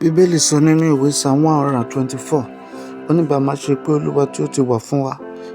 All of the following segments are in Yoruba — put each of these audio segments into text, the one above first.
Bíbélì sọ nínú ìwé Psalm 124, ó ní bá má ṣe pé Olúwa tí ó ti wà fún wa,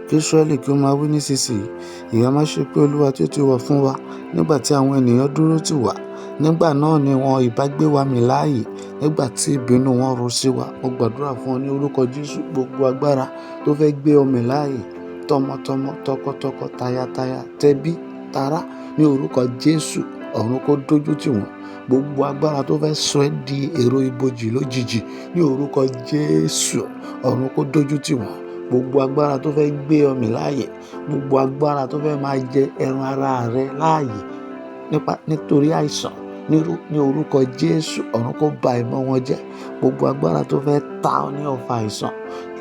kí Israẹli kí ó máa wí nísinsìnyí. Ìbá má ṣe pé Olúwa tí ó ti wà fún wa nígbà tí àwọn ènìyàn dúró tì wá. Nígbà náà ni wọn ìbá gbé wa mì láàyè, nígbà tí ìbínú wọn ru sí wa. Mo gbàdúrà fún ọ ní orúkọ Jésù, gbogbo agbára tó fẹ́ gbé ọ mì láàyè, tọmọtọmọ, tọkọtọkọ, tayátayá, tẹbí, tará, ní orúkọ Jésù, ọ̀run kó dójú tì wọ́n. Gbogbo agbára tó fẹ́ sọ ẹ́ di èrò ibojì lójijì, ní orúkọ Jésù, ọ̀run kó dójú tì wọ́n. Gbogbo agbára tó fẹ́ gbé ọ mì láàyè, gbogbo agbára tó fẹ́ máa jẹ ẹran ara rẹ láàyè nítorí àìsàn, ní orúkọ Jésù, ọ̀run kó ba ìmọ̀ wọn jẹ́. Gbogbo agbára tó fẹ́ ta ọ ní ọfà àìsàn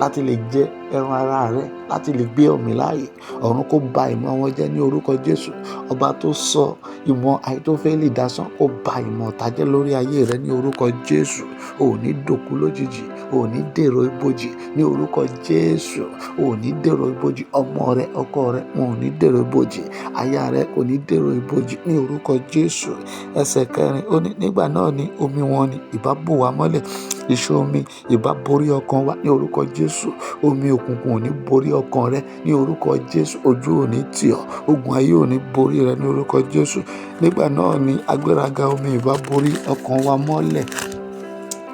láti lè jẹ ẹran ara rẹ, láti lè gbé ọ mì láàyè, ọ̀run kó ba ìmọ̀ wọn jẹ́ ní orúkọ Jésù. Ọba tó sọ ìmọ̀ Ahitofeli dasán, kó ba ìmọ̀ ọ̀tá jẹ́ lórí ayé rẹ ní orúkọ Jésù. O ò ní dòkú lójijì, o ò ní dèrò ibojì ní orúkọ Jésù. O ò ní dèrò ibojì, ọmọ rẹ, ọkọ rẹ, wọn ò ní dèrò ibojì, aya rẹ kò ní dèrò ibojì ní orúkọ Jésù. Ẹsẹ̀ 4, ó ní nígbà náà ni omi wọn ni ìbá bò wá mọ́lẹ̀, ìṣàn omi ìbá borí ọkàn wa ní orúkọ Jésù. Omi òkùnkùn ò ní borí ọkàn rẹ ní orúkọ Jésù. Ojú ò ní tì ọ́, ogun ayé ò ní borí rẹ ní orúkọ Jésù. Nígbà náà ni agbéraga omi ìbá borí ọkàn wa mọ́lẹ̀.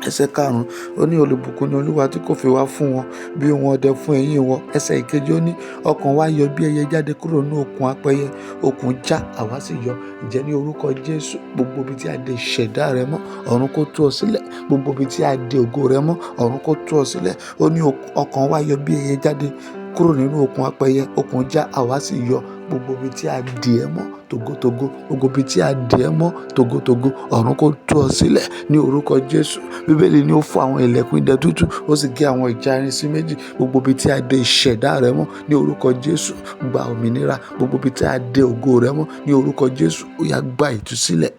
Ẹsẹ̀ 5, ó ní olùbùkún ni Olúwa tí kò fi wá fún wọn bí ohun ọdẹ fún eyín wọn. Ẹsẹ̀ 6, ó ní ọkàn wa yọ bí ẹyẹ jáde kúrò ní òkun apẹyẹ, òkun já àwa sì yọ. Ǹjẹ́ ní orúkọ Jésù, gbogbo ibi tí a dè ìṣẹ̀dá rẹ mọ́, ọ̀run kó tú ọ sílẹ̀. Gbogbo ibi tí a dè ògo rẹ mọ́, ọ̀run kó tú ọ sílẹ̀. Ó ní ọkàn wa yọ bí ẹyẹ jáde kúrò nínú òkun apẹyẹ, òkun já àwa sì yọ. Gbogbo ibi tí a dè ẹ́ mọ́ tògótògó, gbogbo ibi tí a dè ẹ́ mọ́ tògótògó, ọ̀run kó tú ọ sílẹ̀ ní orúkọ Jésù. Bíbélì ní ó fọ́ àwọn ìlẹ̀kùn idẹ tútù, ó sì gé àwọn ìjà irin sí méjì. Gbogbo ibi tí a dè ìṣẹ̀dá rẹ mọ́ ní orúkọ Jésù, gba òmìnira. Gbogbo ibi tí a dè ògo rẹ mọ́ ní orúkọ Jésù, ó yá gba ìtúsílẹ̀.